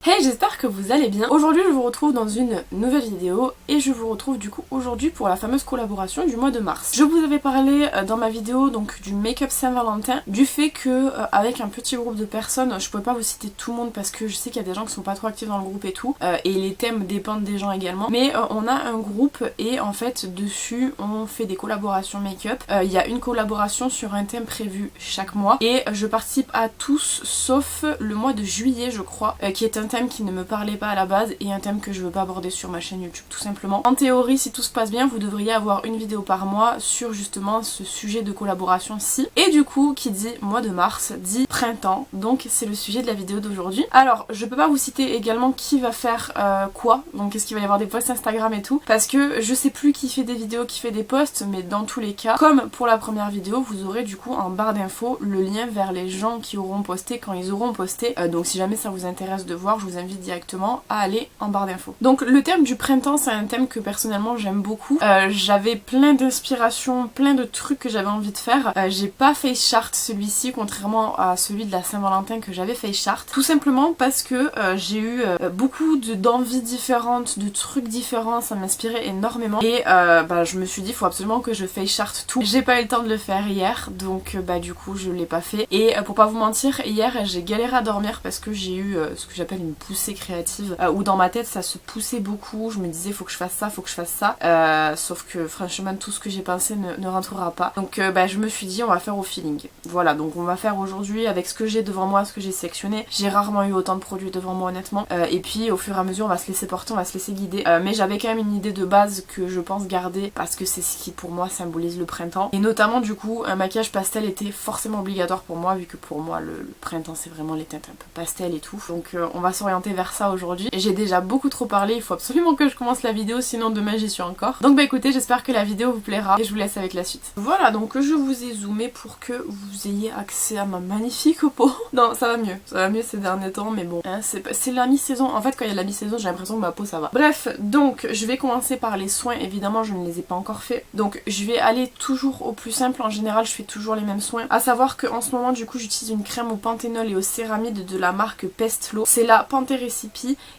Hey, j'espère que vous allez bien. Aujourd'hui je vous retrouve dans une nouvelle vidéo et je vous retrouve du coup aujourd'hui pour la fameuse collaboration du mois de mars. Je vous avais parlé dans ma vidéo donc du make-up Saint-Valentin, du fait que avec un petit groupe de personnes, je pouvais pas vous citer tout le monde parce que je sais qu'il y a des gens qui sont pas trop actifs dans le groupe et tout, et les thèmes dépendent des gens également, mais on a un groupe et en fait dessus on fait des collaborations make-up. Il y a une collaboration sur un thème prévu chaque mois et je participe à tous sauf le mois de juillet je crois, qui est un thème qui ne me parlait pas à la base et un thème que je veux pas aborder sur ma chaîne YouTube tout simplement. En théorie, si tout se passe bien, vous devriez avoir une vidéo par mois sur justement ce sujet de collaboration-ci. Et du coup, qui dit mois de mars, dit printemps, donc c'est le sujet de la vidéo d'aujourd'hui. Alors, je peux pas vous citer également qui va faire quoi, donc est-ce qu'il va y avoir des posts Instagram et tout, parce que je sais plus qui fait des vidéos, qui fait des posts, mais dans tous les cas, comme pour la première vidéo, vous aurez du coup en barre d'infos le lien vers les gens qui auront posté quand ils auront posté, donc si jamais ça vous intéresse de voir, je vous invite directement à aller en barre d'infos. Donc le thème du printemps, c'est un thème que personnellement j'aime beaucoup. J'avais plein d'inspirations, plein de trucs que j'avais envie de faire. J'ai pas face chart celui-ci, contrairement à celui de la Saint-Valentin que j'avais face chart. Tout simplement parce que j'ai eu beaucoup d'envies différentes, de trucs différents, ça m'inspirait énormément. Et je me suis dit, il faut absolument que je face chart tout. J'ai pas eu le temps de le faire hier, donc du coup je l'ai pas fait. Et pour pas vous mentir, hier j'ai galéré à dormir parce que j'ai eu ce que j'appelle une poussée créative, où dans ma tête ça se poussait beaucoup, je me disais faut que je fasse ça, faut que je fasse ça, sauf que franchement tout ce que j'ai pensé ne rentrera pas. Donc je me suis dit on va faire au feeling. Voilà, donc on va faire aujourd'hui avec ce que j'ai devant moi, ce que j'ai sélectionné. J'ai rarement eu autant de produits devant moi honnêtement, et puis au fur et à mesure on va se laisser porter, on va se laisser guider, mais j'avais quand même une idée de base que je pense garder parce que c'est ce qui pour moi symbolise le printemps, et notamment du coup un maquillage pastel était forcément obligatoire pour moi, vu que pour moi le printemps c'est vraiment les teintes un peu pastel et tout, donc on va s'orienter vers ça aujourd'hui. J'ai déjà beaucoup trop parlé, il faut absolument que je commence la vidéo sinon demain j'y suis encore. Donc écoutez, j'espère que la vidéo vous plaira et je vous laisse avec la suite. Voilà, donc je vous ai zoomé pour que vous ayez accès à ma magnifique peau. Non, ça va mieux ces derniers temps, mais bon, hein, c'est la mi-saison. En fait quand il y a la mi-saison j'ai l'impression que ma peau ça va. Bref, donc je vais commencer par les soins, évidemment je ne les ai pas encore fait. Donc je vais aller toujours au plus simple, en général je fais toujours les mêmes soins. À savoir qu'en ce moment du coup j'utilise une crème au panthénol et au céramide de la marque Pestlo. C'est la Panthé Recipe.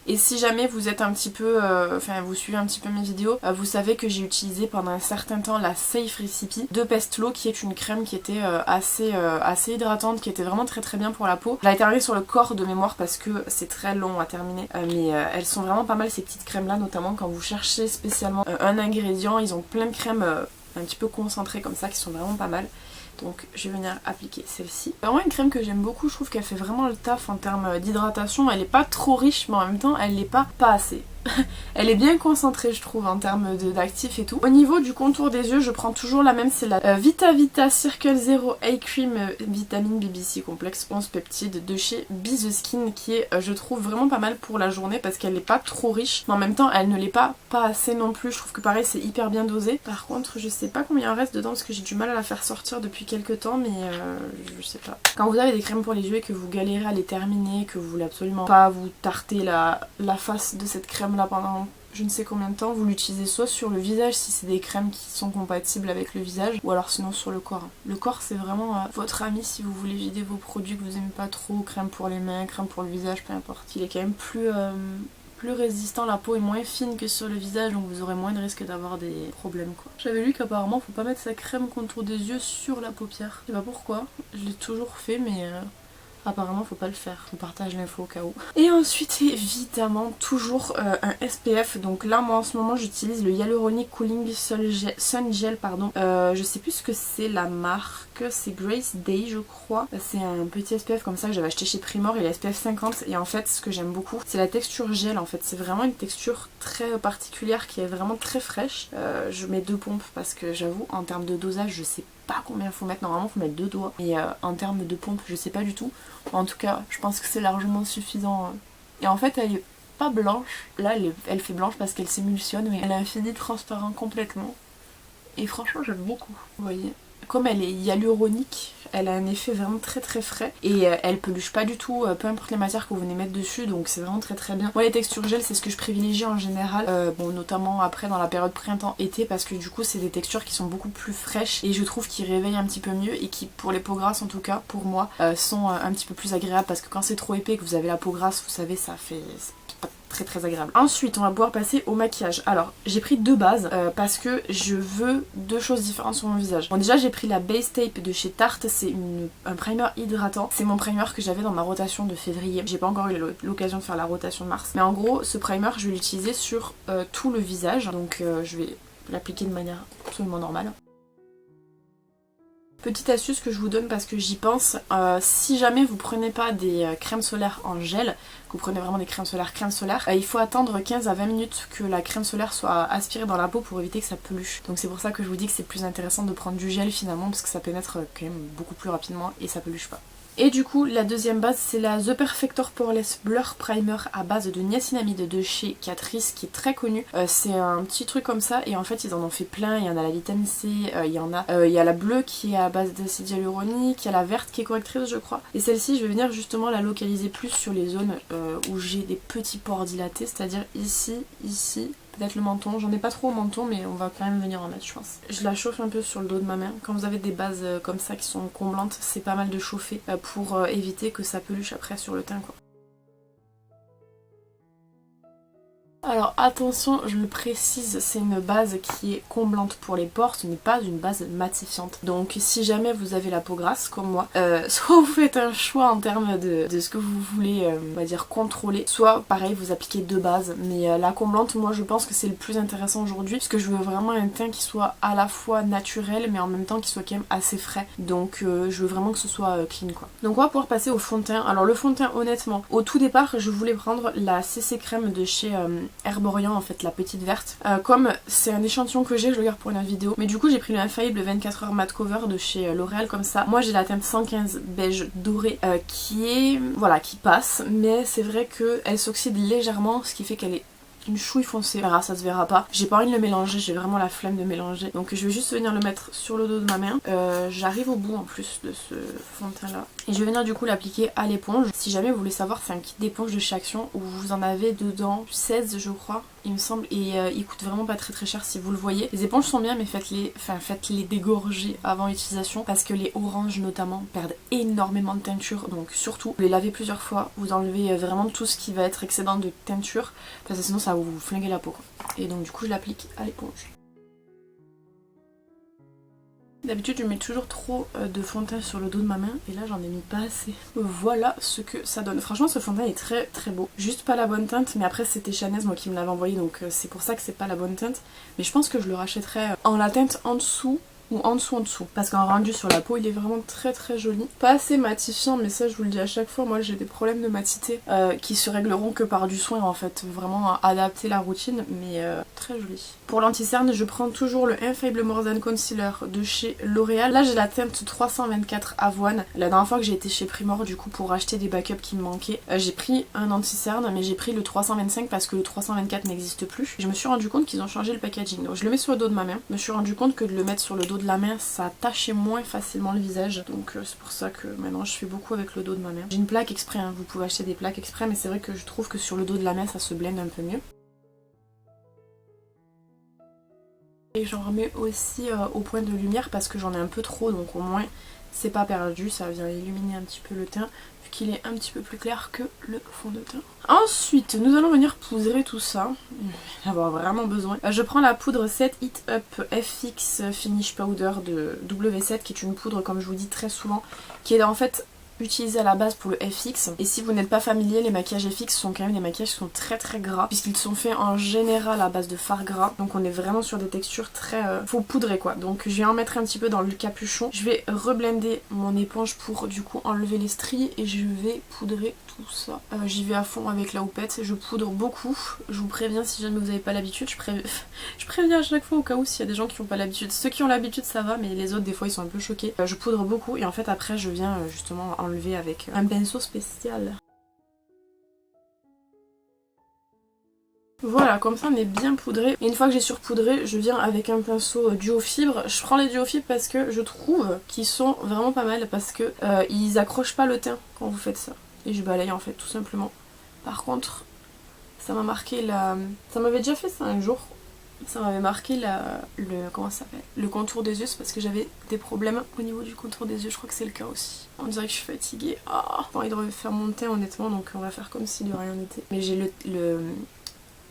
Et si jamais vous êtes un petit peu, vous suivez un petit peu mes vidéos, vous savez que j'ai utilisé pendant un certain temps la Safe Recipe de Pestlo, qui est une crème qui était assez hydratante, qui était vraiment très très bien pour la peau. Je l'ai terminée sur le corps de mémoire parce que c'est très long à terminer, mais elles sont vraiment pas mal ces petites crèmes là, notamment quand vous cherchez spécialement un ingrédient. Ils ont plein de crèmes un petit peu concentrées comme ça qui sont vraiment pas mal. Donc je vais venir appliquer celle-ci. C'est vraiment une crème que j'aime beaucoup, je trouve qu'elle fait vraiment le taf en termes d'hydratation. Elle est pas trop riche mais en même temps elle n'est pas assez. Elle est bien concentrée je trouve en termes d'actifs et tout. Au niveau du contour des yeux je prends toujours la même, c'est la Vita Vita Circle Zero Eye Cream Vitamine BBC Complexe 11 peptides de chez Be The Skin, qui est je trouve vraiment pas mal pour la journée parce qu'elle n'est pas trop riche mais en même temps elle ne l'est pas assez non plus. Je trouve que pareil c'est hyper bien dosé. Par contre je sais pas combien il reste dedans parce que j'ai du mal à la faire sortir depuis quelques temps, mais je sais pas. Quand vous avez des crèmes pour les yeux et que vous galérez à les terminer, que vous voulez absolument pas vous tarter la face de cette crème là pendant je ne sais combien de temps, vous l'utilisez soit sur le visage si c'est des crèmes qui sont compatibles avec le visage, ou alors sinon sur le corps. Le corps c'est vraiment votre ami si vous voulez vider vos produits que vous aimez pas trop, crème pour les mains, crème pour le visage, peu importe. Il est quand même plus résistant, la peau est moins fine que sur le visage, donc vous aurez moins de risque d'avoir des problèmes quoi. J'avais lu qu'apparemment faut pas mettre sa crème contour des yeux sur la paupière. Je sais pas pourquoi, je l'ai toujours fait mais apparemment faut pas le faire, je partage l'info au cas où. Et ensuite évidemment toujours un SPF, donc là moi en ce moment j'utilise le Hyaluronic Cooling Sun Gel pardon. Je sais plus ce que c'est la marque, c'est Grace Day je crois. C'est un petit SPF comme ça que j'avais acheté chez Primor, il est SPF 50 et en fait ce que j'aime beaucoup c'est la texture gel en fait. C'est vraiment une texture très particulière qui est vraiment très fraîche. Je mets 2 pompes parce que j'avoue en termes de dosage je sais pas combien il faut mettre, normalement il faut mettre 2 doigts, et en termes de pompe je sais pas du tout. En tout cas je pense que c'est largement suffisant, et en fait elle est pas blanche, là elle fait blanche parce qu'elle s'émulsionne, mais elle a un fini transparent complètement et franchement j'aime beaucoup. Vous voyez, comme elle est hyaluronique, elle a un effet vraiment très très frais et elle peluche pas du tout, peu importe les matières que vous venez mettre dessus, donc c'est vraiment très très bien. Moi les textures gel c'est ce que je privilégie en général, bon notamment après dans la période printemps-été parce que du coup c'est des textures qui sont beaucoup plus fraîches et je trouve qu'ils réveillent un petit peu mieux et qui pour les peaux grasses en tout cas pour moi sont un petit peu plus agréables parce que quand c'est trop épais que vous avez la peau grasse vous savez ça fait... très très agréable. Ensuite on va pouvoir passer au maquillage. Alors j'ai pris deux bases parce que je veux deux choses différentes sur mon visage. Bon déjà j'ai pris la Base Tape de chez Tarte, c'est un primer hydratant. C'est mon primer que j'avais dans ma rotation de février. J'ai pas encore eu l'occasion de faire la rotation de mars. Mais en gros ce primer je vais l'utiliser sur tout le visage. Donc je vais l'appliquer de manière absolument normale. Petite astuce que je vous donne parce que j'y pense, si jamais vous prenez pas des crèmes solaires en gel, que vous prenez vraiment des crèmes solaires, il faut attendre 15 à 20 minutes que la crème solaire soit aspirée dans la peau pour éviter que ça peluche. Donc c'est pour ça que je vous dis que c'est plus intéressant de prendre du gel finalement parce que ça pénètre quand même beaucoup plus rapidement et ça peluche pas. Et du coup la deuxième base c'est la The Perfector Poreless Blur Primer à base de niacinamide de chez Catrice qui est très connu. C'est un petit truc comme ça et en fait ils en ont fait plein, il y en a la vitamine C, il y a la bleue qui est à base d'acide hyaluronique, il y a la verte qui est correctrice je crois. Et celle-ci je vais venir justement la localiser plus sur les zones où j'ai des petits pores dilatés, c'est-à-dire ici, peut-être le menton, j'en ai pas trop au menton mais on va quand même venir en mettre je pense. Je la chauffe un peu sur le dos de ma main, quand vous avez des bases comme ça qui sont comblantes c'est pas mal de chauffer pour éviter que ça peluche après sur le teint quoi. Alors attention, je le précise, c'est une base qui est comblante pour les pores, ce n'est pas une base matifiante. Donc si jamais vous avez la peau grasse comme moi, soit vous faites un choix en termes de ce que vous voulez, on va dire, contrôler, soit pareil vous appliquez deux bases. Mais la comblante, moi je pense que c'est le plus intéressant aujourd'hui, parce que je veux vraiment un teint qui soit à la fois naturel, mais en même temps qui soit quand même assez frais. Donc je veux vraiment que ce soit clean quoi. Donc on va pouvoir passer au fond de teint. Alors le fond de teint honnêtement, au tout départ je voulais prendre la CC crème de chez Herborian en fait, la petite verte. Comme c'est un échantillon que j'ai, je le garde pour une vidéo. Mais du coup j'ai pris le Infaillible 24h Matte Cover de chez L'Oréal comme ça. Moi j'ai la teinte 115 beige doré qui est, voilà, qui passe. Mais c'est vrai qu'elle s'oxyde légèrement, ce qui fait qu'elle est une chouille foncée. Ça se verra pas. J'ai pas envie de le mélanger, j'ai vraiment la flemme de mélanger. Donc je vais juste venir le mettre sur le dos de ma main. J'arrive au bout en plus de ce fond de teint là. Et je vais venir du coup l'appliquer à l'éponge. Si jamais vous voulez savoir, c'est un kit d'éponge de chez Action où vous en avez dedans 16 je crois, il me semble. Et il coûte vraiment pas très très cher si vous le voyez. Les éponges sont bien mais faites-les dégorger avant utilisation parce que les oranges notamment perdent énormément de teinture. Donc surtout, vous les lavez plusieurs fois. Vous enlevez vraiment tout ce qui va être excédent de teinture parce que sinon ça va vous flinguer la peau quoi. Et donc du coup je l'applique à l'éponge. D'habitude je mets toujours trop de fond de teint sur le dos de ma main et là j'en ai mis pas assez. Voilà ce que ça donne. Franchement ce fond de teint est très très beau. Juste pas la bonne teinte mais après c'était Chanez moi qui me l'avait envoyé donc c'est pour ça que c'est pas la bonne teinte. Mais je pense que je le rachèterai en la teinte en dessous ou en dessous parce qu'en rendu sur la peau il est vraiment très très joli. Pas assez matifiant mais ça je vous le dis à chaque fois, moi j'ai des problèmes de matité qui se régleront que par du soin en fait, vraiment adapter la routine mais très joli. Pour l'anti-cerne je prends toujours le Infallible More Than Concealer de chez L'Oréal. Là j'ai la teinte 324 avoine. La dernière fois que j'ai été chez Primor du coup pour acheter des backups qui me manquaient, j'ai pris un anti-cerne mais j'ai pris le 325 parce que le 324 n'existe plus. Je me suis rendu compte qu'ils ont changé le packaging. Donc je le mets sur le dos de ma main. Je me suis rendu compte que de le mettre sur le dos de la main ça tachait moins facilement le visage. Donc c'est pour ça que maintenant je fais beaucoup avec le dos de ma main. J'ai une plaque exprès, hein. Vous pouvez acheter des plaques exprès mais c'est vrai que je trouve que sur le dos de la main ça se blende un peu mieux. Et j'en remets aussi au point de lumière parce que j'en ai un peu trop donc au moins c'est pas perdu, ça vient illuminer un petit peu le teint vu qu'il est un petit peu plus clair que le fond de teint. Ensuite nous allons venir poudrer tout ça, il va avoir vraiment besoin. Je prends la poudre Set It Up FX Finish Powder de W7 qui est une poudre comme je vous dis très souvent qui est en fait utilisé à la base pour le FX. Et si vous n'êtes pas familier, les maquillages FX sont quand même des maquillages qui sont très très gras puisqu'ils sont faits en général à base de fard gras. Donc on est vraiment sur des textures très... faut poudrer quoi. Donc je vais en mettre un petit peu dans le capuchon. Je vais reblender mon éponge pour du coup enlever les stries et je vais poudrer tout ça. J'y vais à fond avec la houppette. Je poudre beaucoup. Je vous préviens si jamais vous n'avez pas l'habitude. Je préviens à chaque fois au cas où s'il y a des gens qui n'ont pas l'habitude. Ceux qui ont l'habitude ça va mais les autres des fois ils sont un peu choqués. Je poudre beaucoup et en fait après je viens justement enlever avec un pinceau spécial. Voilà, comme ça on est bien poudré. Et une fois que j'ai surpoudré, je viens avec un pinceau duo fibre. Je prends les duo fibres parce que je trouve qu'ils sont vraiment pas mal, parce que ils accrochent pas le teint quand vous faites ça. Et je balaye en fait tout simplement. Par contre, ça m'a marqué la... Ça m'avait déjà fait ça un jour. Ça m'avait marqué comment ça s'appelle, le contour des yeux, c'est parce que j'avais des problèmes au niveau du contour des yeux, je crois que c'est le cas aussi. On dirait que je suis fatiguée. Ah, j'ai envie de refaire mon teint honnêtement, donc on va faire comme si de rien n'était. Mais j'ai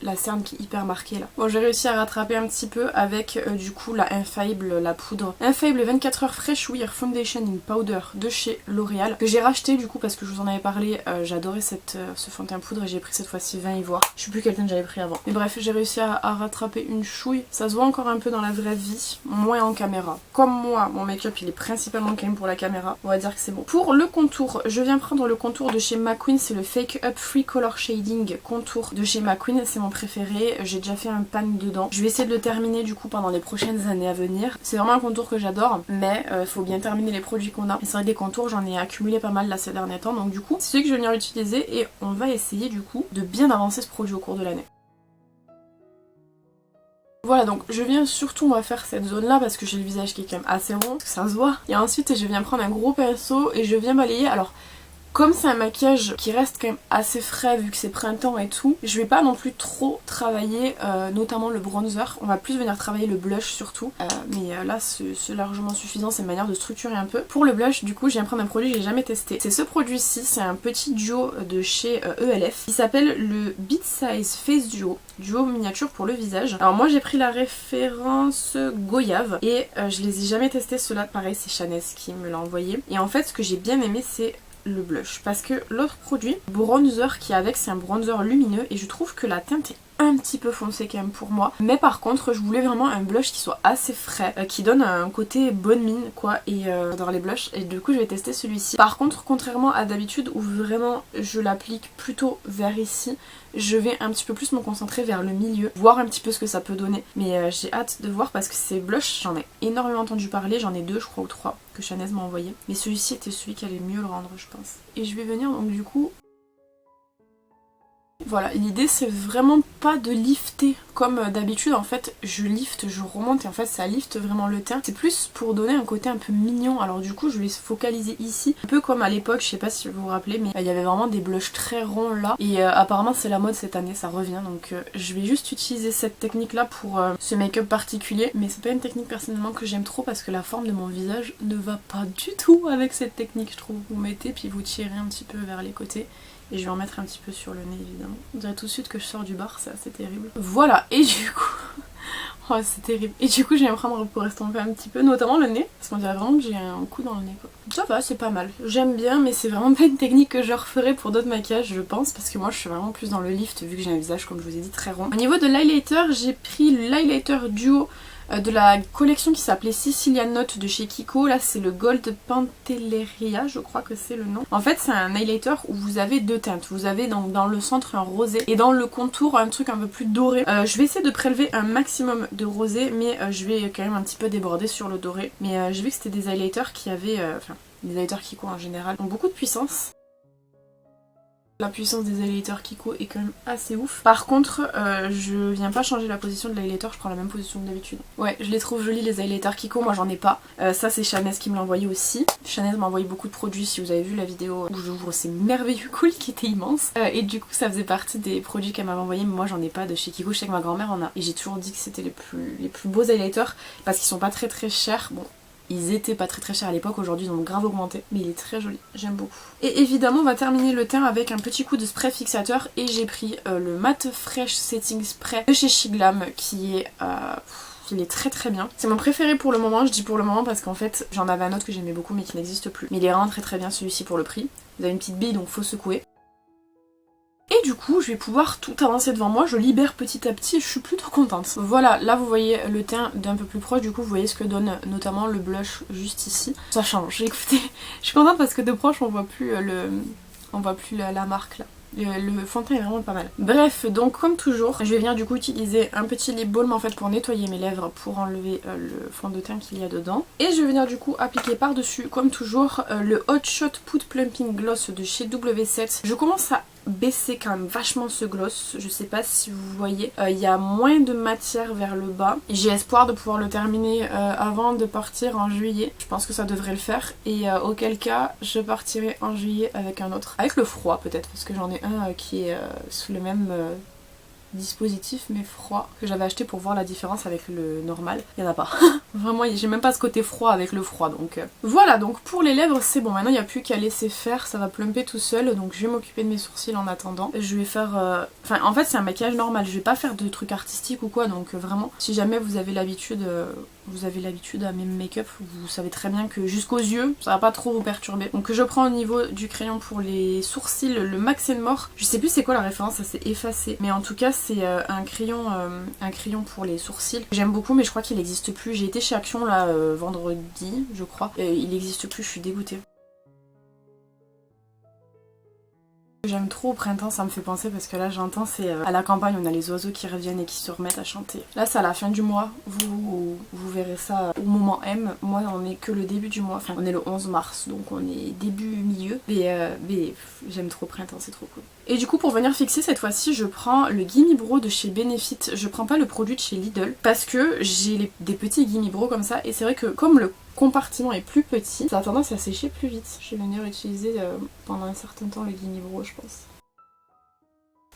la cerne qui est hyper marquée là. Bon, j'ai réussi à rattraper un petit peu avec du coup la Infaillible, la poudre Infaillible 24 heures Fresh Wear Foundation in Powder de chez L'Oréal, que j'ai racheté du coup parce que je vous en avais parlé. J'adorais ce fond de teint poudre et j'ai pris cette fois-ci 20 ivoire. Je sais plus quel teint j'avais pris avant. Mais bref, j'ai réussi à rattraper une chouille. Ça se voit encore un peu dans la vraie vie, moins en caméra. Comme moi, mon make-up il est principalement quand même pour la caméra. On va dire que c'est bon. Pour le contour, je viens prendre le contour de chez McQueen. C'est le Fake Up Free Color Shading contour de chez McQueen. C'est mon préféré, j'ai déjà fait un pan dedans. Je vais essayer de le terminer du coup pendant les prochaines années à venir. C'est vraiment un contour que j'adore, mais il faut bien terminer les produits qu'on a. Et c'est vrai que des contours j'en ai accumulé pas mal là ces derniers temps, donc du coup c'est celui que je vais venir utiliser et on va essayer du coup de bien avancer ce produit au cours de l'année. Voilà, donc je viens surtout, on va faire cette zone là parce que j'ai le visage qui est quand même assez rond, parce que ça se voit. Et ensuite je viens prendre un gros pinceau et je viens balayer. Alors comme c'est un maquillage qui reste quand même assez frais vu que c'est printemps et tout, je vais pas non plus trop travailler notamment le bronzer. On va plus venir travailler le blush surtout. Mais là c'est largement suffisant, c'est une manière de structurer un peu. Pour le blush du coup je viens prendre un produit que j'ai jamais testé. C'est ce produit-ci, c'est un petit duo de chez ELF. Il s'appelle le Beat Size Face Duo. Duo miniature pour le visage. Alors moi j'ai pris la référence Goyave et je les ai jamais testés. Ceux-là pareil c'est Chanès qui me l'a envoyé. Et en fait ce que j'ai bien aimé c'est le blush, parce que l'autre produit bronzer qui est avec, c'est un bronzer lumineux et je trouve que la teinte est un petit peu foncée quand même pour moi, mais par contre je voulais vraiment un blush qui soit assez frais, qui donne un côté bonne mine quoi, et j'adore les blushs et du coup je vais tester celui-ci. Par contre contrairement à d'habitude où vraiment je l'applique plutôt vers ici, je vais un petit peu plus me concentrer vers le milieu, voir un petit peu ce que ça peut donner. Mais j'ai hâte de voir parce que ces blushs, j'en ai énormément entendu parler, j'en ai 2 je crois ou 3 que Chanès m'a envoyé. Mais celui-ci était celui qui allait mieux le rendre je pense. Et je vais venir donc du coup... Voilà, l'idée c'est vraiment pas de lifter comme d'habitude, en fait je lift, je remonte et en fait ça lifte vraiment le teint. C'est plus pour donner un côté un peu mignon, alors du coup je vais focaliser ici, un peu comme à l'époque, je sais pas si vous vous rappelez, mais il y avait vraiment des blushs très ronds là et apparemment c'est la mode cette année, ça revient, donc je vais juste utiliser cette technique là pour ce make-up particulier, mais c'est pas une technique personnellement que j'aime trop parce que la forme de mon visage ne va pas du tout avec cette technique je trouve. Vous mettez puis vous tirez un petit peu vers les côtés. Et je vais en mettre un petit peu sur le nez évidemment. On dirait tout de suite que je sors du bar, c'est assez terrible. Voilà, et du coup... oh c'est terrible. Et du coup je vais me prendre pour estomper un petit peu, notamment le nez. Parce qu'on dirait vraiment que j'ai un coup dans le nez quoi. Ça va, c'est pas mal. J'aime bien, mais c'est vraiment pas une technique que je referai pour d'autres maquillages je pense. Parce que moi je suis vraiment plus dans le lift vu que j'ai un visage comme je vous ai dit très rond. Au niveau de l'highlighter, j'ai pris l'highlighter duo de la collection qui s'appelait Sicilian Note de chez Kiko. Là c'est le Gold Pantelleria, je crois que c'est le nom. En fait c'est un highlighter où vous avez 2 teintes. Vous avez donc dans le centre un rosé et dans le contour un truc un peu plus doré. Je vais essayer de prélever un maximum de rosé, mais je vais quand même un petit peu déborder sur le doré. Mais j'ai vu que c'était des highlighters qui avaient... enfin les highlighters Kiko en général ont beaucoup de puissance. La puissance des highlighters Kiko est quand même assez ouf. Par contre, je viens pas changer la position de l'highlighter, je prends la même position que d'habitude. Ouais, je les trouve jolis les highlighters Kiko, moi j'en ai pas. Ça c'est Chanès qui me l'a envoyé aussi. Chanès m'a envoyé beaucoup de produits, si vous avez vu la vidéo où j'ouvre ces merveilleux colis qui étaient immenses. Et du coup ça faisait partie des produits qu'elle m'avait envoyé, mais moi j'en ai pas de chez Kiko, je sais que ma grand-mère en a. Et j'ai toujours dit que c'était les plus beaux highlighters parce qu'ils sont pas très chers. Bon. Ils étaient pas très chers à l'époque, aujourd'hui ils ont grave augmenté, mais il est très joli, j'aime beaucoup. Et évidemment on va terminer le teint avec un petit coup de spray fixateur et j'ai pris le Matte Fresh Setting Spray de chez Shiglam qui est... il est très bien. C'est mon préféré pour le moment, je dis pour le moment parce qu'en fait j'en avais un autre que j'aimais beaucoup mais qui n'existe plus. Mais il est vraiment très bien celui-ci pour le prix. Vous avez une petite bille donc faut secouer. Et du coup je vais pouvoir tout avancer devant moi, je libère petit à petit, je suis plutôt contente. Voilà, là vous voyez le teint d'un peu plus proche, du coup vous voyez ce que donne notamment le blush juste ici. Ça change, écoutez, je suis contente parce que de proche on voit plus la marque là. Le fond de teint est vraiment pas mal. Bref, donc comme toujours, je vais venir du coup utiliser un petit lip balm en fait pour nettoyer mes lèvres, pour enlever le fond de teint qu'il y a dedans. Et je vais venir du coup appliquer par dessus, comme toujours, le Hot Shot Put Plumping Gloss de chez W7. Je commence à baisser quand même vachement ce gloss. Je sais pas si vous voyez, il y a moins de matière vers le bas. J'ai espoir de pouvoir le terminer avant de partir en juillet. Je pense que ça devrait le faire et auquel cas je partirai en juillet avec un autre. Avec le froid peut-être parce que j'en ai un qui est sous le même dispositif mais froid que j'avais acheté pour voir la différence avec le normal. Il n'y en a pas. Vraiment j'ai même pas ce côté froid avec le froid donc voilà. Donc pour les lèvres c'est bon, maintenant il n'y a plus qu'à laisser faire, ça va plumper tout seul donc je vais m'occuper de mes sourcils en attendant. Je vais faire enfin en fait c'est un maquillage normal, je vais pas faire de trucs artistiques ou quoi donc vraiment si jamais vous avez l'habitude à mes make-up, vous savez très bien que jusqu'aux yeux ça va pas trop vous perturber. Donc je prends au niveau du crayon pour les sourcils le Max More, je sais plus c'est quoi la référence, ça s'est effacé mais en tout cas c'est un crayon pour les sourcils. J'aime beaucoup mais je crois qu'il n'existe plus. J'ai été chez Action là vendredi je crois. Il n'existe plus, je suis dégoûtée. J'aime trop au printemps, ça me fait penser parce que là j'entends c'est à la campagne on a les oiseaux qui reviennent et qui se remettent à chanter. Là c'est à la fin du mois, vous verrez ça au moment M. Moi on est que le début du mois, enfin on est le 11 mars donc on est début milieu. Mais j'aime trop le printemps, c'est trop cool. Et du coup pour venir fixer cette fois-ci je prends le Gimme Brow de chez Benefit. Je prends pas le produit de chez Lidl parce que j'ai des petits Gimme Brow comme ça et c'est vrai que comme le compartiment est plus petit, ça a tendance à sécher plus vite. Je vais venir utiliser pendant un certain temps le Gimme Brow je pense.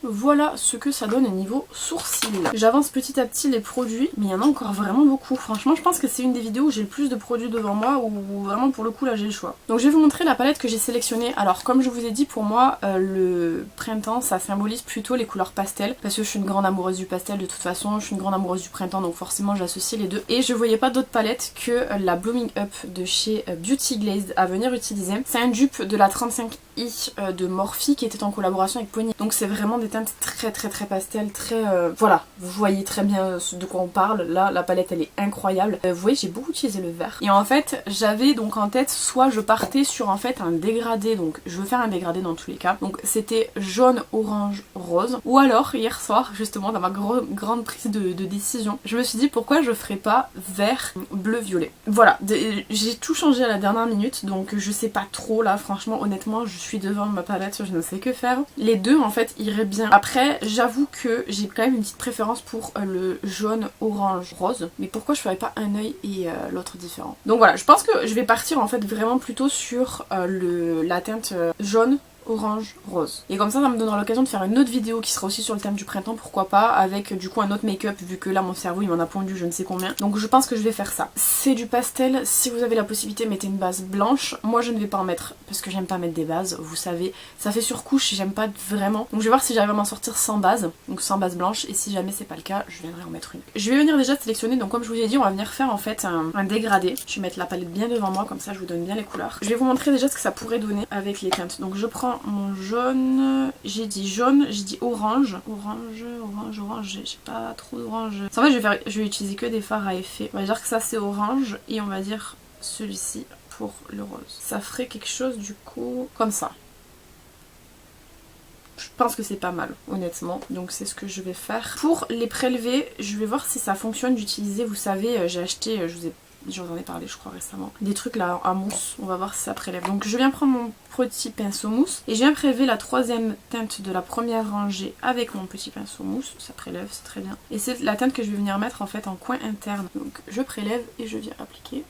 Voilà ce que ça donne au niveau sourcils. J'avance petit à petit les produits, mais il y en a encore vraiment beaucoup. Franchement, je pense que c'est une des vidéos où j'ai le plus de produits devant moi, où vraiment pour le coup là j'ai le choix. Donc je vais vous montrer la palette que j'ai sélectionnée. Alors comme je vous ai dit, pour moi le printemps ça symbolise plutôt les couleurs pastel, parce que je suis une grande amoureuse du pastel de toute façon, je suis une grande amoureuse du printemps donc forcément j'associe les deux. Et je voyais pas d'autre palette que la Blooming Up de chez Beauty Glazed à venir utiliser. C'est un dupe de la 35i de Morphe qui était en collaboration avec Pony. Donc c'est vraiment des teintes très pastel, très voilà, vous voyez très bien de quoi on parle. Là la palette elle est incroyable. Vous voyez j'ai beaucoup utilisé le vert et en fait j'avais donc en tête soit je partais sur en fait un dégradé, donc je veux faire un dégradé dans tous les cas, donc c'était jaune, orange, rose, ou alors hier soir justement dans ma grande prise de décision je me suis dit pourquoi je ferais pas vert, bleu, violet. Voilà, j'ai tout changé à la dernière minute donc je sais pas trop là franchement honnêtement, je suis devant ma palette, je ne sais que faire. Les deux en fait iraient bien. Après j'avoue que j'ai quand même une petite préférence pour le jaune, orange, rose, mais pourquoi je ferais pas un œil et l'autre différent. Donc voilà, je pense que je vais partir en fait vraiment plutôt sur la teinte jaune, orange, rose. Et comme ça me donnera l'occasion de faire une autre vidéo qui sera aussi sur le thème du printemps, pourquoi pas, avec du coup un autre make-up vu que là mon cerveau il m'en a pondu je ne sais combien. Donc je pense que je vais faire ça. C'est du pastel, si vous avez la possibilité mettez une base blanche. Moi je ne vais pas en mettre parce que j'aime pas mettre des bases, vous savez, ça fait surcouche, j'aime pas vraiment. Donc je vais voir si j'arrive à m'en sortir sans base, donc sans base blanche, et si jamais c'est pas le cas, je viendrai en mettre une. Je vais venir déjà sélectionner, donc comme je vous ai dit on va venir faire en fait un dégradé. Je vais mettre la palette bien devant moi, comme ça je vous donne bien les couleurs. Je vais vous montrer déjà ce que ça pourrait donner avec les teintes. Donc je prends mon jaune, j'ai dit orange, j'ai pas trop d'orange. En fait je vais utiliser que des fards à effet. On va dire que ça c'est orange et on va dire celui-ci pour le rose. Ça ferait quelque chose du coup comme ça. Je pense que c'est pas mal honnêtement, donc c'est ce que je vais faire. Pour les prélever, je vais voir si ça fonctionne d'utiliser, vous savez j'ai acheté, j'en ai parlé je crois récemment, des trucs là à mousse, on va voir si ça prélève. Donc je viens prendre mon petit pinceau mousse et je viens prélever la troisième teinte de la première rangée avec mon petit pinceau mousse, ça prélève, c'est très bien. Et c'est la teinte que je vais venir mettre en fait en coin interne. Donc je prélève et je viens appliquer.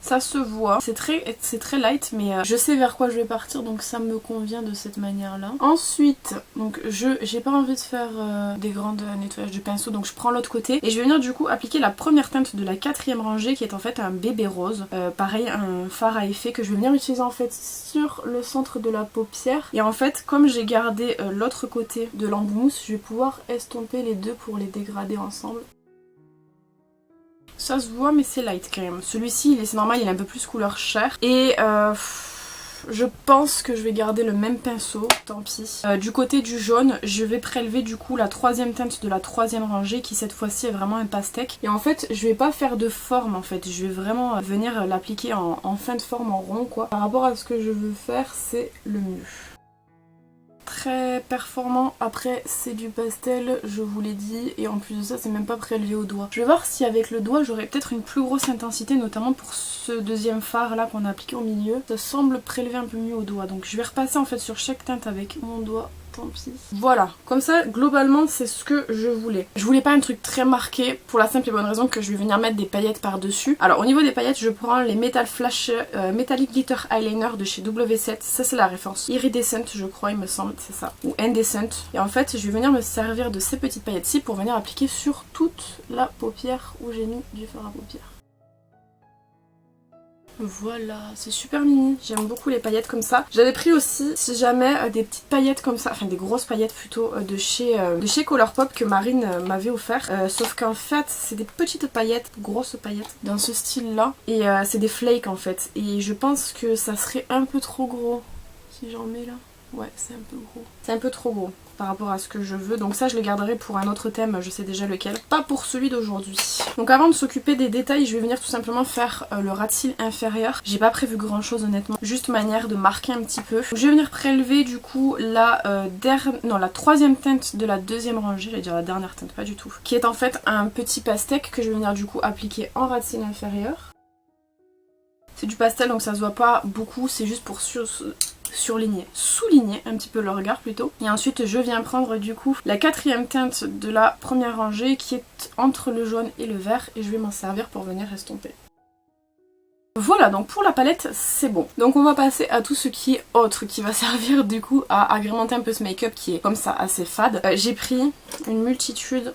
Ça se voit, c'est très light mais je sais vers quoi je vais partir donc ça me convient de cette manière là. Ensuite, donc j'ai pas envie de faire des grandes nettoyages de pinceau donc je prends l'autre côté et je vais venir du coup appliquer la première teinte de la quatrième rangée qui est en fait un bébé rose. Pareil un fard à effet que je vais venir utiliser en fait sur le centre de la paupière et en fait comme j'ai gardé l'autre côté de l'embout mousse je vais pouvoir estomper les deux pour les dégrader ensemble. Ça se voit mais c'est light quand même. Celui-ci c'est normal, il est un peu plus couleur chair. Et je pense que je vais garder le même pinceau, tant pis. Du côté du jaune, je vais prélever du coup la troisième teinte de la troisième rangée qui cette fois-ci est vraiment un pastèque. Et en fait je vais pas faire de forme en fait, je vais vraiment venir l'appliquer en fin de forme en rond quoi. Par rapport à ce que je veux faire c'est le mieux. très performant. Après c'est du pastel, je vous l'ai dit, et en plus de ça c'est même pas prélevé au doigt. Je vais voir si avec le doigt j'aurai peut-être une plus grosse intensité, notamment pour ce deuxième fard là qu'on a appliqué au milieu. Ça semble prélever un peu mieux au doigt, donc je vais repasser en fait sur chaque teinte avec mon doigt. Tant pis. Voilà, comme ça globalement c'est ce que je voulais. Je voulais pas un truc très marqué pour la simple et bonne raison que je vais venir mettre des paillettes par dessus. Alors au niveau des paillettes je prends les Metal Flash Metallic Glitter Eyeliner de chez W7. Ça c'est la référence Iridescent je crois, il me semble, c'est ça, ou Indecent. Et en fait je vais venir me servir de ces petites paillettes-ci pour venir appliquer sur toute la paupière où j'ai mis du fard à paupières. Voilà, c'est super mini, j'aime beaucoup les paillettes comme ça. J'avais pris aussi, si jamais, des petites paillettes comme ça, enfin des grosses paillettes plutôt, de chez Colourpop que Marine m'avait offert. Sauf qu'en fait, c'est des petites paillettes, grosses paillettes, dans ce style-là. Et c'est des flakes en fait. Et je pense que ça serait un peu trop gros, si j'en mets là. Ouais, c'est un peu gros. C'est un peu trop gros par rapport à ce que je veux. Donc ça, je le garderai pour un autre thème, je sais déjà lequel. Pas pour celui d'aujourd'hui. Donc avant de s'occuper des détails, je vais venir tout simplement faire le ras de cils inférieur. J'ai pas prévu grand chose honnêtement. Juste manière de marquer un petit peu. Je vais venir prélever du coup la troisième teinte de la deuxième rangée. J'allais dire la dernière teinte, pas du tout. Qui est en fait un petit pastèque que je vais venir du coup appliquer en ras de cils inférieur. C'est du pastel donc ça se voit pas beaucoup. C'est juste pour souligner un petit peu le regard plutôt. Et ensuite je viens prendre du coup la quatrième teinte de la première rangée qui est entre le jaune et le vert et je vais m'en servir pour venir estomper. Voilà, donc pour la palette c'est bon. Donc on va passer à tout ce qui est autre, qui va servir du coup à agrémenter un peu ce make-up qui est comme ça assez fade. J'ai pris une multitude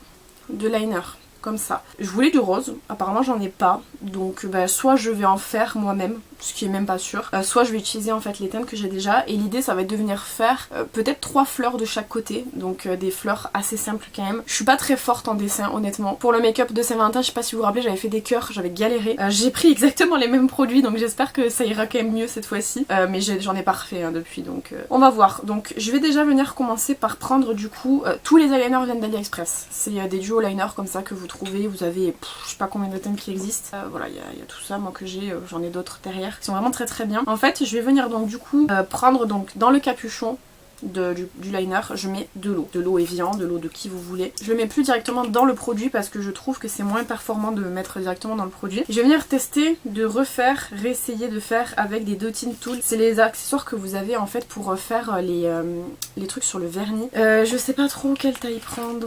de liners. Comme ça. Je voulais du rose, apparemment j'en ai pas, donc soit je vais en faire moi-même, ce qui est même pas sûr, soit je vais utiliser en fait les teintes que j'ai déjà, et l'idée ça va être de venir faire peut-être 3 fleurs de chaque côté, donc des fleurs assez simples quand même. Je suis pas très forte en dessin honnêtement. Pour le make-up de Saint-Valentin, je sais pas si vous vous rappelez, j'avais fait des cœurs, j'avais galéré. J'ai pris exactement les mêmes produits, donc j'espère que ça ira quand même mieux cette fois-ci, mais j'en ai pas refait hein, depuis, donc on va voir. Donc je vais déjà venir commencer par prendre du coup, tous les eyeliners viennent d'AliExpress, c'est des duo liners comme ça que vous trouvez, vous avez je sais pas combien de teintes qui existent, voilà il y a tout ça moi que j'ai, j'en ai d'autres derrière qui sont vraiment très bien. En fait je vais venir donc du coup prendre donc dans le capuchon du liner, je mets de l'eau Evian, de l'eau de qui vous voulez. Je le mets plus directement dans le produit parce que je trouve que c'est moins performant de le mettre directement dans le produit. Je vais venir tester de réessayer de faire avec des dotting tools. C'est les accessoires que vous avez en fait pour faire les trucs sur le vernis. Je sais pas trop quelle taille prendre,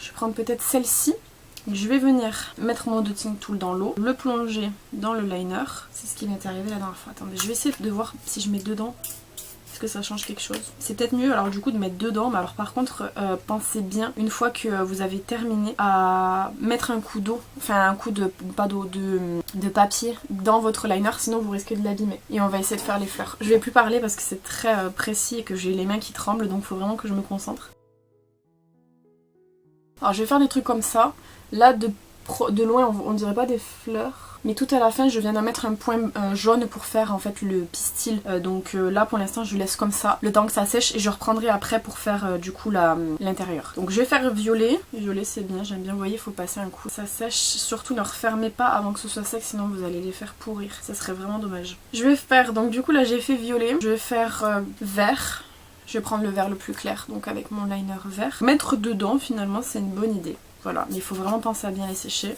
je vais prendre peut-être celle-ci. Je vais venir mettre mon dotting tool dans l'eau, le plonger dans le liner. C'est ce qui m'est arrivé la dernière fois. Attendez, je vais essayer de voir si je mets dedans. Est-ce que ça change quelque chose? C'est peut-être mieux alors du coup de mettre dedans. Mais alors par contre, pensez bien, une fois que vous avez terminé, à mettre un coup d'eau, enfin un coup de, pas d'eau, de papier dans votre liner. Sinon vous risquez de l'abîmer. Et on va essayer de faire les fleurs. Je vais plus parler parce que c'est très précis et que j'ai les mains qui tremblent. Donc il faut vraiment que je me concentre. Alors je vais faire des trucs comme ça. Là de loin on dirait pas des fleurs. Mais tout à la fin je viens d'en mettre un point jaune pour faire en fait le pistil. Donc là pour l'instant je laisse comme ça le temps que ça sèche. Et je reprendrai après pour faire du coup l'intérieur. Donc je vais faire violet. Violet c'est bien, j'aime bien, vous voyez il faut passer un coup. Ça sèche, surtout ne refermez pas avant que ce soit sec sinon vous allez les faire pourrir. Ça serait vraiment dommage. Je vais faire, donc du coup là j'ai fait violet. Je vais faire vert. Je vais prendre le vert le plus clair, donc avec mon liner vert. Mettre dedans finalement c'est une bonne idée. Voilà, mais il faut vraiment penser à bien les sécher.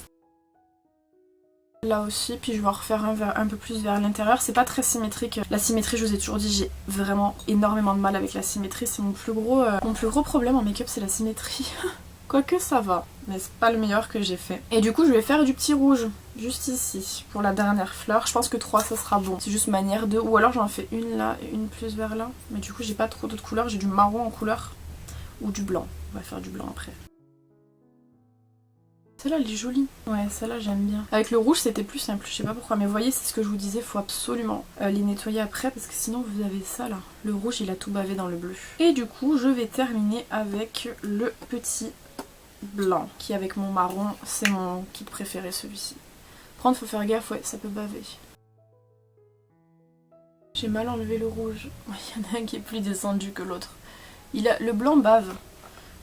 Là aussi, puis je vais en refaire un peu plus vers l'intérieur. C'est pas très symétrique. La symétrie, je vous ai toujours dit, j'ai vraiment énormément de mal avec la symétrie. C'est mon plus gros problème en make-up, c'est la symétrie. Quoique ça va, mais c'est pas le meilleur que j'ai fait. Et du coup, je vais faire du petit rouge, juste ici, pour la dernière fleur. Je pense que 3, ça sera bon. C'est juste manière de... Ou alors j'en fais une là et une plus vers là. Mais du coup, j'ai pas trop d'autres couleurs. J'ai du marron en couleur ou du blanc. On va faire du blanc après. Celle-là elle est jolie. Ouais, celle-là j'aime bien. Avec le rouge c'était plus simple, je sais pas pourquoi. Mais vous voyez, c'est ce que je vous disais, faut absolument les nettoyer après parce que sinon vous avez ça là. Le rouge il a tout bavé dans le bleu. Et du coup je vais terminer avec le petit blanc qui avec mon marron, c'est mon kit préféré celui-ci. Par contre faut faire gaffe, ouais ça peut baver. J'ai mal enlevé le rouge. Il y en a un qui est plus descendu que l'autre. Le blanc bave.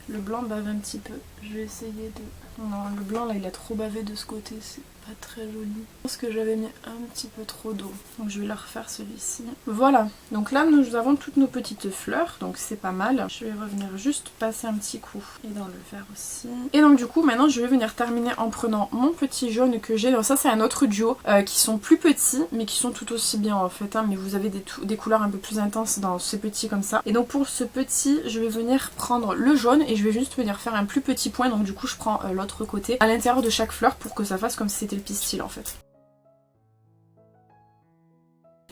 Le blanc bave un petit peu. Je vais essayer de... Non, le blanc là il a trop bavé de ce côté, c'est pas pas très joli. Je pense que j'avais mis un petit peu trop d'eau. Donc je vais leur refaire celui-ci. Voilà, donc là nous avons toutes nos petites fleurs, donc c'est pas mal. Je vais revenir juste passer un petit coup. Et dans le verre aussi. Et donc du coup maintenant je vais venir terminer en prenant mon petit jaune que j'ai. Donc ça c'est un autre duo qui sont plus petits mais qui sont tout aussi bien en fait. Hein, mais vous avez des couleurs un peu plus intenses dans ces petits comme ça. Et donc pour ce petit je vais venir prendre le jaune et je vais juste venir faire un plus petit point. Donc du coup je prends l'autre côté à l'intérieur de chaque fleur pour que ça fasse comme si c'était le pistil en fait.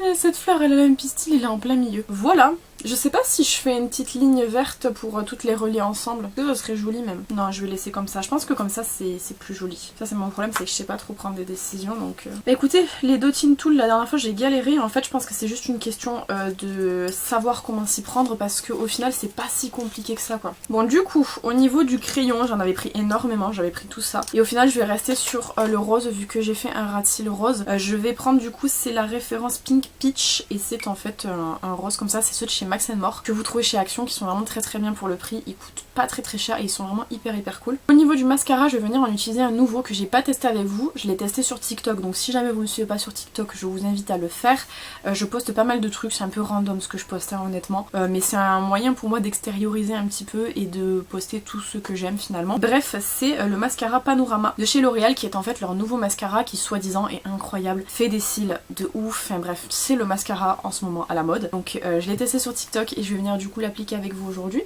Et cette fleur elle a un pistil, il est en plein milieu. Voilà. Je sais pas si je fais une petite ligne verte pour toutes les relier ensemble. Ça serait joli même. Non, je vais laisser comme ça. Je pense que comme ça c'est plus joli. Ça c'est mon problème, c'est que je sais pas trop prendre des décisions donc... Bah écoutez, les dotting tools la dernière fois j'ai galéré. En fait je pense que c'est juste une question de savoir comment s'y prendre parce qu'au final c'est pas si compliqué que ça quoi. Bon du coup, au niveau du crayon, j'en avais pris énormément, j'avais pris tout ça. Et au final je vais rester sur le rose vu que j'ai fait un ras-de-cils rose. Je vais prendre du coup, c'est la référence Pink Peach et c'est en fait un rose comme ça. C'est ceux de chez Max & More que vous trouvez chez Action qui sont vraiment très bien pour le prix. Ils coûtent pas très cher et ils sont vraiment hyper cool. Au niveau du mascara je vais venir en utiliser un nouveau que j'ai pas testé avec vous. Je l'ai testé sur TikTok donc si jamais vous ne me suivez pas sur TikTok je vous invite à le faire. Je poste pas mal de trucs, c'est un peu random ce que je poste hein, honnêtement. Mais c'est un moyen pour moi d'extérioriser un petit peu et de poster tout ce que j'aime finalement. Bref c'est le mascara Panorama de chez L'Oréal qui est en fait leur nouveau mascara qui soi-disant est incroyable. Fait des cils de ouf, enfin bref c'est le mascara en ce moment à la mode. Donc je l'ai testé sur TikTok et je vais venir du coup l'appliquer avec vous aujourd'hui.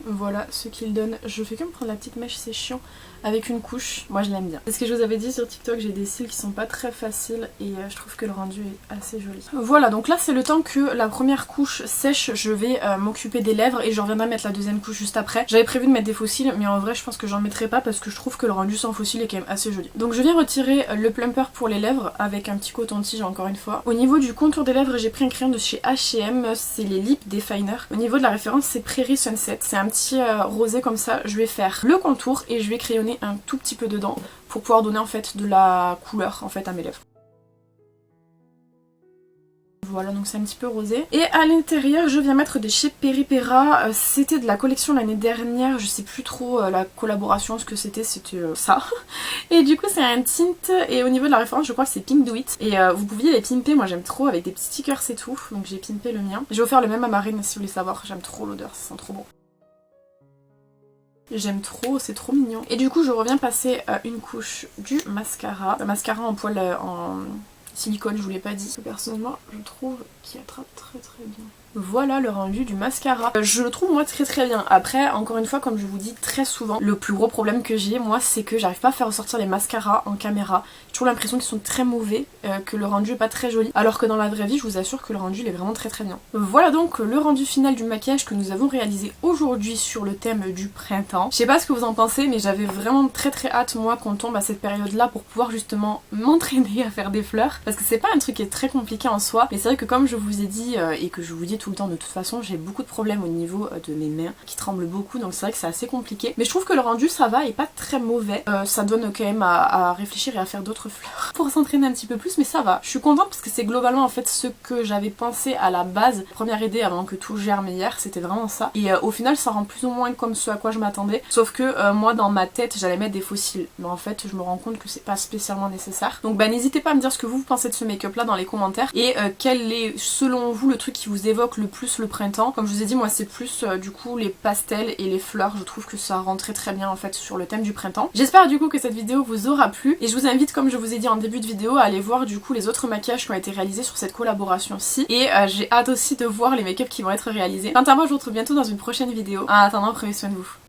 Voilà ce qu'il donne. Je fais comme prendre la petite mèche, c'est chiant, avec une couche. Moi je l'aime bien. C'est ce que je vous avais dit sur TikTok, j'ai des cils qui sont pas très faciles et je trouve que le rendu est assez joli. Voilà, donc là c'est le temps que la première couche sèche, je vais m'occuper des lèvres et je reviendrai mettre la deuxième couche juste après. J'avais prévu de mettre des faux cils mais en vrai je pense que j'en mettrai pas parce que je trouve que le rendu sans faux cils est quand même assez joli. Donc je viens retirer le plumper pour les lèvres avec un petit coton-tige encore une fois. Au niveau du contour des lèvres j'ai pris un crayon de chez H&M, c'est les Lip Definer. Au niveau de la référence c'est Prairie Sunset, c'est un petit rosé comme ça. Je vais faire le contour et je vais crayonner un tout petit peu dedans pour pouvoir donner en fait de la couleur en fait à mes lèvres. Voilà, donc c'est un petit peu rosé. Et à l'intérieur, je viens mettre des chez Peripera. C'était de la collection l'année dernière. Je sais plus trop la collaboration, ce que c'était ça. Et du coup, c'est un tint. Et au niveau de la référence, je crois que c'est Pink Do It. Et vous pouviez les pimper. Moi, j'aime trop avec des petits stickers et tout. Donc j'ai pimpé le mien. Je vais offrir le même à Marine si vous voulez savoir. J'aime trop l'odeur, ça sent trop bon. J'aime trop, c'est trop mignon. Et du coup, je reviens passer une couche du mascara. Le mascara en poil en silicone, je vous l'ai pas dit. Personnellement, je trouve qu'il attrape très bien. Voilà le rendu du mascara. Je le trouve moi très bien. Après, encore une fois, comme je vous dis très souvent, le plus gros problème que j'ai, moi, c'est que j'arrive pas à faire ressortir les mascaras en caméra. J'ai toujours l'impression qu'ils sont très mauvais, que le rendu est pas très joli. Alors que dans la vraie vie, je vous assure que le rendu il est vraiment très bien. Voilà donc le rendu final du maquillage que nous avons réalisé aujourd'hui sur le thème du printemps. Je sais pas ce que vous en pensez, mais j'avais vraiment très hâte, moi, qu'on tombe à cette période-là pour pouvoir justement m'entraîner à faire des fleurs. Parce que c'est pas un truc qui est très compliqué en soi, mais c'est vrai que comme je vous ai dit, et que je vous dis tout le temps de toute façon, j'ai beaucoup de problèmes au niveau de mes mains qui tremblent beaucoup, donc c'est vrai que c'est assez compliqué. Mais je trouve que le rendu ça va et pas très mauvais. Ça donne quand même à réfléchir et à faire d'autres fleurs pour s'entraîner un petit peu plus, mais ça va. Je suis contente parce que c'est globalement en fait ce que j'avais pensé à la base. Première idée avant que tout germe hier, c'était vraiment ça. Et au final ça rend plus ou moins comme ce à quoi je m'attendais. Sauf que moi dans ma tête j'allais mettre des fossiles. Mais en fait je me rends compte que c'est pas spécialement nécessaire. Donc bah n'hésitez pas à me dire ce que vous pensez de ce make-up là dans les commentaires. Et quel est selon vous le truc qui vous évoque le plus le printemps. Comme je vous ai dit, moi c'est plus du coup les pastels et les fleurs. Je trouve que ça rend très bien en fait sur le thème du printemps. J'espère du coup que cette vidéo vous aura plu et je vous invite, comme je vous ai dit en début de vidéo, à aller voir du coup les autres maquillages qui ont été réalisés sur cette collaboration-ci. Et j'ai hâte aussi de voir les make-up qui vont être réalisés. Quant à moi, je vous retrouve bientôt dans une prochaine vidéo. En attendant, prenez soin de vous.